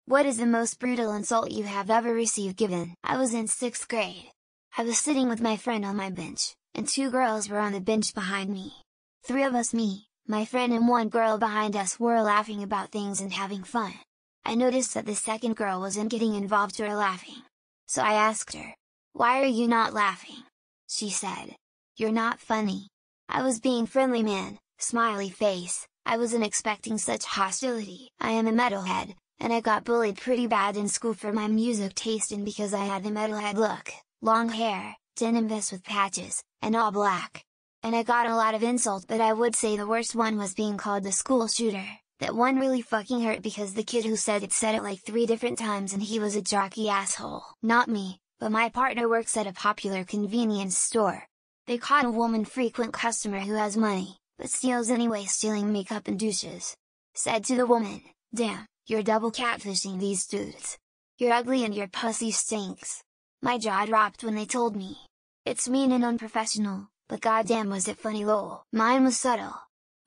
What is the most brutal insult you have ever received given? I was in 6th grade. I was sitting with my friend on my bench, and 2 girls were on the bench behind me. 3 of us, me, my friend and 1 girl behind us, were laughing about things and having fun. I noticed that the second girl wasn't getting involved or laughing. So I asked her, "Why are you not laughing?" She said, "You're not funny." I was being friendly, man, smiley face. I wasn't expecting such hostility. I am a metalhead, and I got bullied pretty bad in school for my music taste and because I had the metalhead look, long hair, denim vest with patches, and all black. And I got a lot of insults, but I would say the worst one was being called the school shooter. That one really fucking hurt because the kid who said it like 3 different times and he was a jockey asshole. Not me, but my partner works at a popular convenience store. They caught a woman frequent customer who has money, but steals anyway, stealing makeup and douches. Said to the woman, "Damn, you're double catfishing these dudes. You're ugly and your pussy stinks." My jaw dropped when they told me. It's mean and unprofessional, but goddamn was it funny lol. Mine was subtle.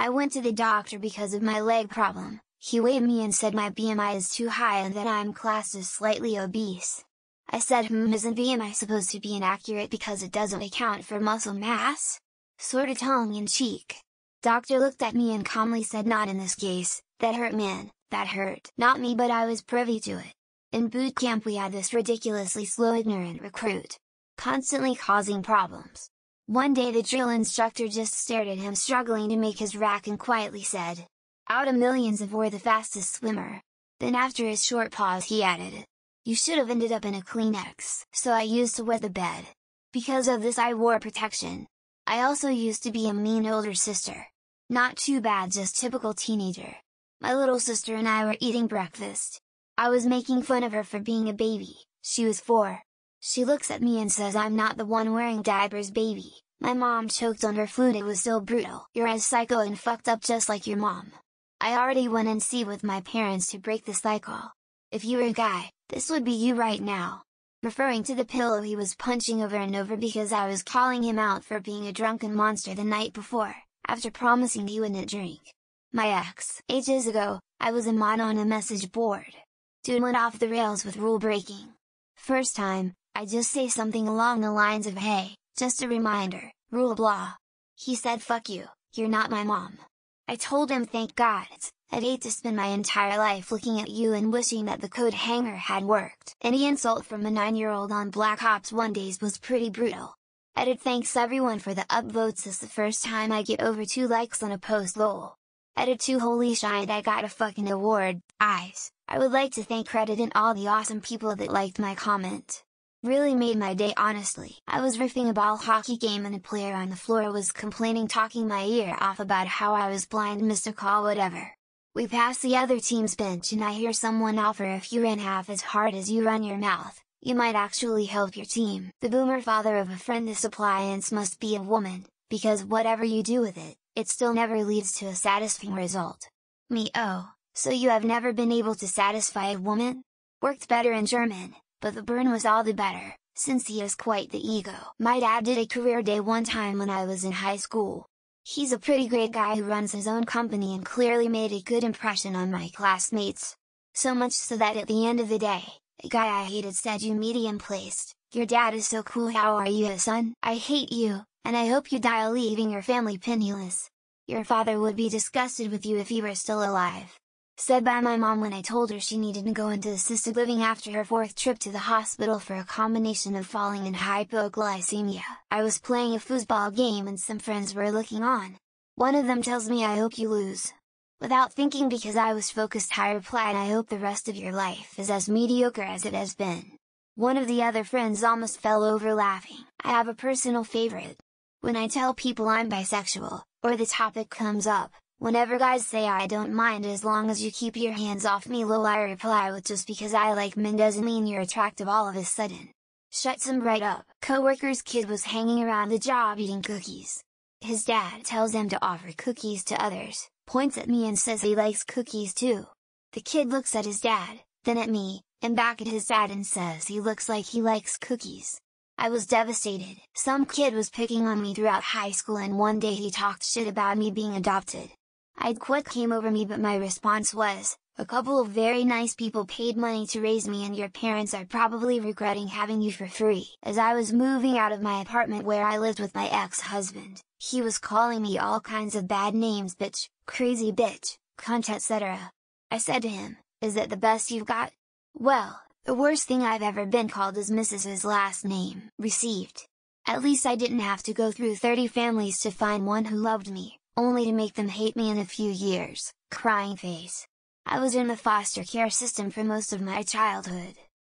I went to the doctor because of my leg problem. He weighed me and said my BMI is too high and that I'm classed as slightly obese. I said, isn't BMI supposed to be inaccurate because it doesn't account for muscle mass? Sorta tongue in cheek. Doctor looked at me and calmly said, "Not in this case, that hurt man, that hurt." Not me, but I was privy to it. In boot camp we had this ridiculously slow ignorant recruit. Constantly causing problems. One day the drill instructor just stared at him struggling to make his rack and quietly said, "Out of millions of we're the fastest swimmer." Then after a short pause he added, "You should have ended up in a Kleenex." So I used to wet the bed. Because of this I wore protection. I also used to be a mean older sister. Not too bad, just typical teenager. My little sister and I were eating breakfast. I was making fun of her for being a baby. She was 4. She looks at me and says, "I'm not the one wearing diapers, baby." My mom choked on her food. It was so brutal. "You're as psycho and fucked up just like your mom." I already went and see with my parents to break the cycle. "If you were a guy, this would be you right now." Referring to the pillow he was punching over and over because I was calling him out for being a drunken monster the night before, after promising he wouldn't drink. My ex. Ages ago, I was a mod on a message board. Dude went off the rails with rule breaking. First time, I just say something along the lines of, "Hey, just a reminder, rule blah." He said, "Fuck you, you're not my mom." I told him, "Thank God, I'd hate to spend my entire life looking at you and wishing that the coat hanger had worked." Any insult from a 9-year-old on Black Ops 1 days was pretty brutal. Edit thanks everyone for the upvotes. This is the first time I get over 2 likes on a post lol. Edit 2 holy shit, I got a fucking award, eyes. I would like to thank Reddit and all the awesome people that liked my comment. Really made my day honestly. I was riffing a ball hockey game and a player on the floor was complaining, talking my ear off about how I was blind, missed a call, whatever. We pass the other team's bench and I hear someone offer, "If you ran half as hard as you run your mouth, you might actually help your team." The boomer father of a friend, "This appliance must be a woman, because whatever you do with it, it still never leads to a satisfying result." Me, oh, so you have never been able to satisfy a woman? Worked better in German, but the burn was all the better, since he has quite the ego. My dad did a career day one time when I was in high school. He's a pretty great guy who runs his own company and clearly made a good impression on my classmates. So much so that at the end of the day, a guy I hated said, "You medium placed, your dad is so cool, how are you, son? I hate you, and I hope you die leaving your family penniless. Your father would be disgusted with you if he were still alive." Said by my mom when I told her she needed to go into assisted living after her 4th trip to the hospital for a combination of falling and hypoglycemia. I was playing a foosball game and some friends were looking on. One of them tells me, "I hope you lose." Without thinking, because I was focused, I replied, "I hope the rest of your life is as mediocre as it has been." One of the other friends almost fell over laughing. I have a personal favorite. When I tell people I'm bisexual, or the topic comes up, whenever guys say, "I don't mind as long as you keep your hands off me," lol, I reply with, "Just because I like men doesn't mean you're attractive all of a sudden." Shuts him right up. Coworker's kid was hanging around the job eating cookies. His dad tells him to offer cookies to others, points at me and says he likes cookies too. The kid looks at his dad, then at me, and back at his dad and says he looks like he likes cookies. I was devastated. Some kid was picking on me throughout high school and one day he talked shit about me being adopted. I'd quit came over me, but my response was, "A couple of very nice people paid money to raise me and your parents are probably regretting having you for free." As I was moving out of my apartment where I lived with my ex-husband, he was calling me all kinds of bad names: bitch, crazy bitch, cunt, etc. I said to him, "Is that the best you've got?" "Well, the worst thing I've ever been called is Mrs.'s last name, received. At least I didn't have to go through 30 families to find one who loved me, only to make them hate me in a few years." Crying face. I was in the foster care system for most of my childhood.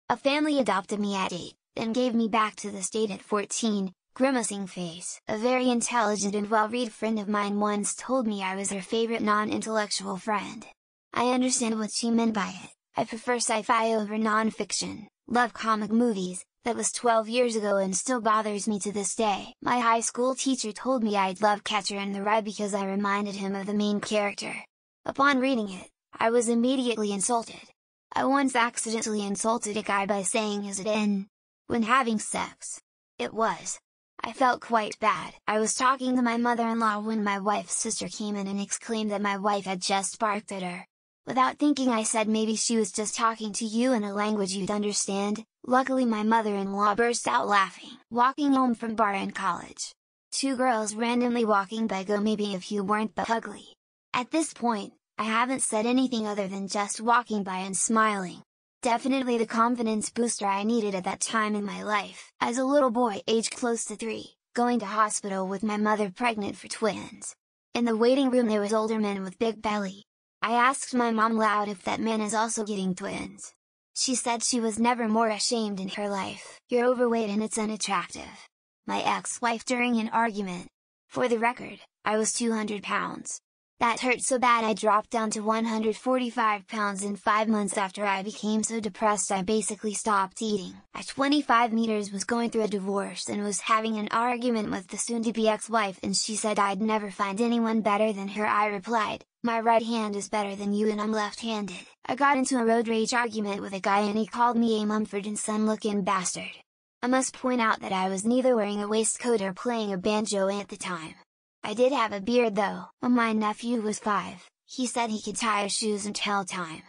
A family adopted me at 8, then gave me back to the state at 14, grimacing face. A very intelligent and well-read friend of mine once told me I was her favorite non-intellectual friend. I understand what she meant by it. I prefer sci-fi over non-fiction, love comic movies. That was 12 years ago and still bothers me to this day. My high school teacher told me I'd love Catcher in the Rye because I reminded him of the main character. Upon reading it, I was immediately insulted. I once accidentally insulted a guy by saying "is it in?" when having sex. It was. I felt quite bad. I was talking to my mother-in-law when my wife's sister came in and exclaimed that my wife had just barked at her. Without thinking I said maybe she was just talking to you in a language you'd understand. Luckily my mother-in-law burst out laughing. Walking home from bar in college. 2 girls randomly walking by go maybe if you weren't but ugly. At this point, I haven't said anything other than just walking by and smiling. Definitely the confidence booster I needed at that time in my life. As a little boy aged close to 3, going to hospital with my mother pregnant for twins. In the waiting room there was older men with big belly. I asked my mom loud if that man is also getting twins. She said she was never more ashamed in her life. "You're overweight and it's unattractive." My ex-wife during an argument. For the record, I was 200 pounds. That hurt so bad I dropped down to 145 pounds in 5 months after I became so depressed I basically stopped eating. At 25 meters was going through a divorce and was having an argument with the soon-to-be ex-wife and she said I'd never find anyone better than her. I replied, "My right hand is better than you and I'm left-handed." I got into a road rage argument with a guy and he called me a Mumford and Son looking bastard. I must point out that I was neither wearing a waistcoat or playing a banjo at the time. I did have a beard though. When my nephew was 5, he said he could tie his shoes and tell time.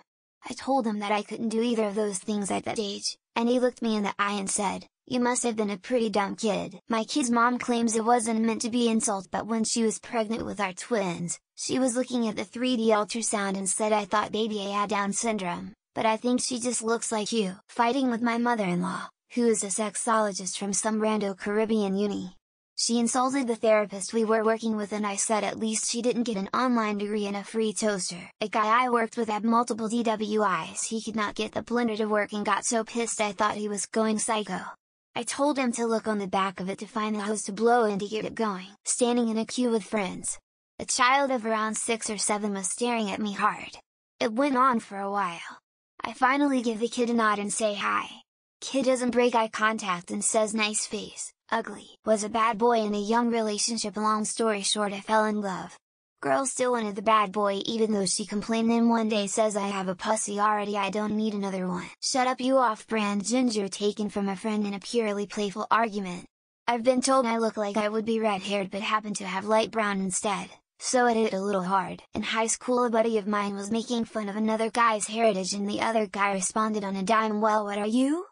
I told him that I couldn't do either of those things at that age, and he looked me in the eye and said, "You must have been a pretty dumb kid." My kid's mom claims it wasn't meant to be insult, but when she was pregnant with our twins, she was looking at the 3D ultrasound and said, "I thought baby A had Down syndrome, but I think she just looks like you." Fighting with my mother-in-law, who is a sexologist from some rando Caribbean uni. She insulted the therapist we were working with and I said at least she didn't get an online degree and a free toaster. A guy I worked with had multiple DWIs. He could not get the blender to work and got so pissed I thought he was going psycho. I told him to look on the back of it to find the hose to blow in to get it going. Standing in a queue with friends. A child of around 6 or 7 was staring at me hard. It went on for a while. I finally give the kid a nod and say hi. Kid doesn't break eye contact and says nice face. Ugly. Was a bad boy in a young relationship. Long story short, I fell in love. Girl still wanted the bad boy even though she complained, then one day says I have a pussy already, I don't need another one. Shut up you off-brand ginger, taken from a friend in a purely playful argument. I've been told I look like I would be red-haired but happen to have light brown instead, so it hit a little hard. In high school a buddy of mine was making fun of another guy's heritage and the other guy responded on a dime, "Well, what are you?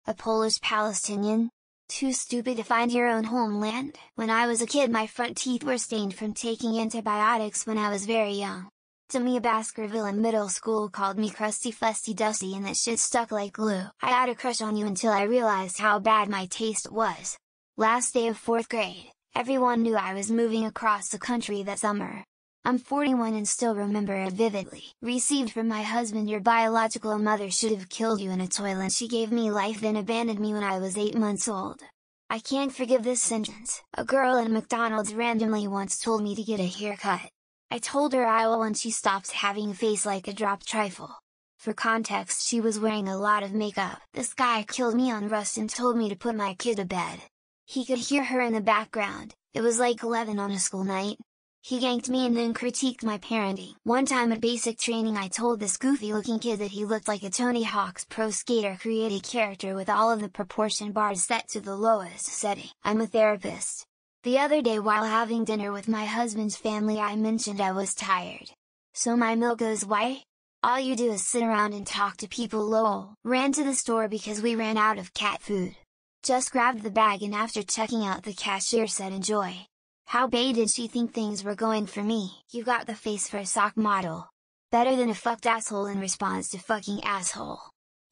A Polish Palestinian? Too stupid to find your own homeland?" When I was a kid my front teeth were stained from taking antibiotics when I was very young. Tamia Baskerville in middle school called me crusty fusty dusty and that shit stuck like glue. I had a crush on you until I realized how bad my taste was. Last day of 4th grade, everyone knew I was moving across the country that summer. I'm 41 and still remember it vividly. Received from my husband, "Your biological mother should have killed you in a toilet. She gave me life then abandoned me when I was 8 months old." I can't forgive this sentence. A girl at McDonald's randomly once told me to get a haircut. I told her I will when she stops having a face like a dropped trifle. For context, she was wearing a lot of makeup. This guy killed me on Rust and told me to put my kid to bed. He could hear her in the background. It was like 11 on a school night. He ganked me and then critiqued my parenting. One time at basic training I told this goofy looking kid that he looked like a Tony Hawk's Pro Skater created character with all of the proportion bars set to the lowest setting. I'm a therapist. The other day while having dinner with my husband's family I mentioned I was tired. So my milk goes, why? All you do is sit around and talk to people, lol. Ran to the store because we ran out of cat food. Just grabbed the bag and after checking out the cashier said enjoy. How bad did she think things were going for me? You got the face for a sock model. Better than a fucked asshole in response to fucking asshole.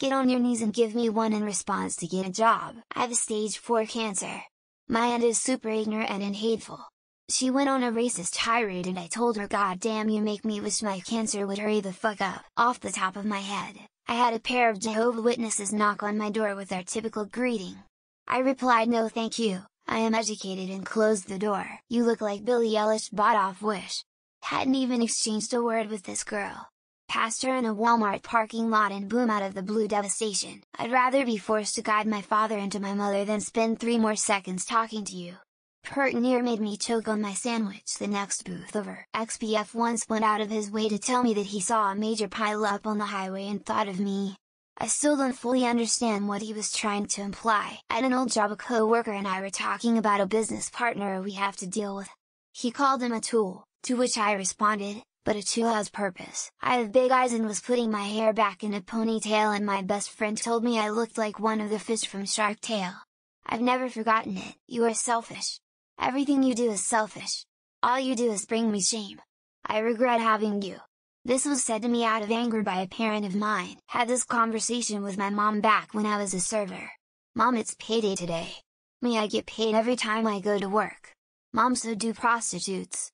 Get on your knees and give me one in response to get a job. I have a stage 4 cancer. My aunt is super ignorant and hateful. She went on a racist tirade and I told her, God damn, you make me wish my cancer would hurry the fuck up. Off the top of my head, I had a pair of Jehovah's Witnesses knock on my door with their typical greeting. I replied no thank you, I am educated, and closed the door. You look like Billie Eilish bought off Wish. Hadn't even exchanged a word with this girl. Passed her in a Walmart parking lot and boom, out of the blue devastation. I'd rather be forced to guide my father into my mother than spend 3 more seconds talking to you. Pert near made me choke on my sandwich. The next booth over. XPF once went out of his way to tell me that he saw a major pile up on the highway and thought of me. I still don't fully understand what he was trying to imply. At an old job a co-worker and I were talking about a business partner we have to deal with. He called him a tool, to which I responded, but a tool has purpose. I have big eyes and was putting my hair back in a ponytail and my best friend told me I looked like one of the fish from Shark Tale. I've never forgotten it. You are selfish. Everything you do is selfish. All you do is bring me shame. I regret having you. This was said to me out of anger by a parent of mine. Had this conversation with my mom back when I was a server. Mom, it's payday today. May I get paid every time I go to work? Mom, so do prostitutes.